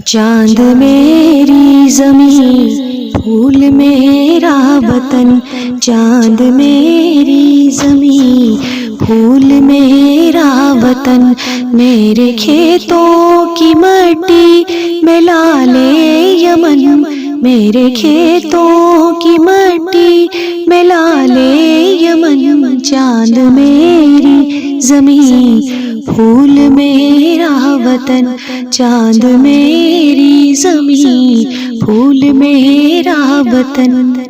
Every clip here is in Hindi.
चांद मेरी ज़मीं, फूल मेरा वतन। चांद मेरी ज़मीं, फूल मेरा वतन। मेरे खेतों की मट्टी में लाले यमन। मेरे खेतों की मट्टी में लाले यमन। चांद मेरी ज़मीं, फूल मेरा वतन। चांद मेरी ज़मीं, फूल मेरा वतन।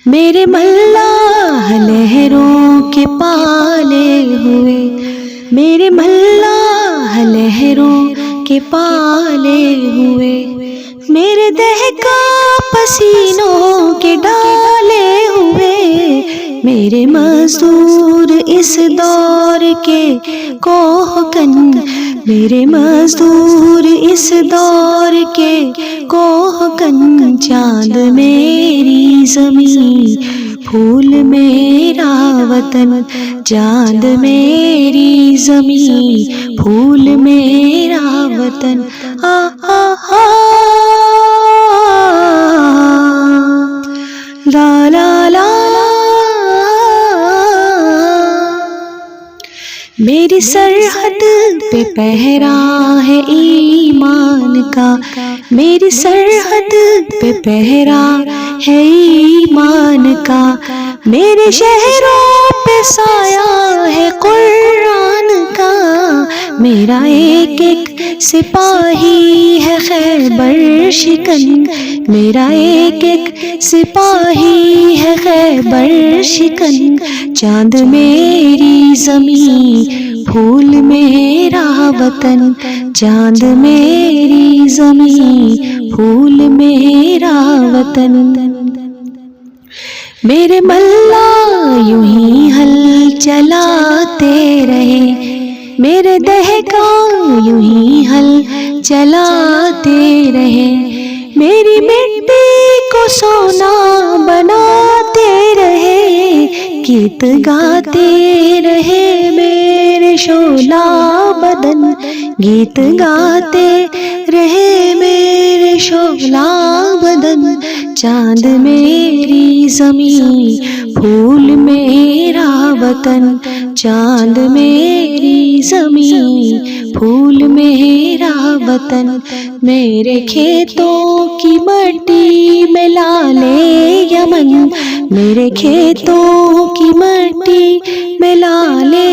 मेरे मल्लाह लहरों के पाले हुए। मेरे मल्लाह लहरों के पाले हुए। मेरे दहका पसीनों के डाले हुए। मेरे मजदूर इस दौर के कोहकन। मेरे मजदूर इस दौर के कोहकन। चांद मेरी ज़मीं, फूल मेरा वतन। चांद मेरी ज़मीं, फूल मेरा वतन। आ आ आ ला ला ला। मेरी सरहद पे पहरा है ईमान का। मेरी सरहद पे पहरा है ईमान का। मेरे शहरों पे साया है कुरान का। मेरा एक एक सिपाही है खैबर शिकन। मेरा एक एक सिपाही है खैबर शिकन। चांद मेरी ज़मीं, फूल मेरा वतन। चांद मेरी ज़मीं, फूल मेरा वतन। मेरे मल्लाह यूं ही हल चलाते रहे। मेरे दहका यूं ही हल चलाते रहे। मेरी मिट्टी को सोना बनाते रहे। गीत गाते रहे मेरे शोला बदन। गीत गाते रहे मेरे शोला बदन। चांद मेरी ज़मीं, फूल मेरा वतन। चांद मेरी ज़मीं, फूल मेरा वतन। मेरे खेतों की मट्टी में लाले यमन। मेरे खेतों की मट्टी में लाले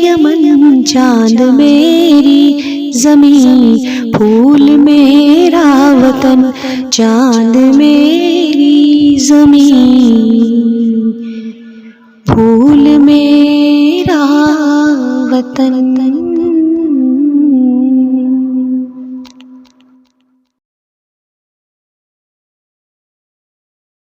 यमन। चांद मेरी ज़मीं, फूल मेरा वतन। चांद मेरी ज़मीं, फूल मेरा वतन।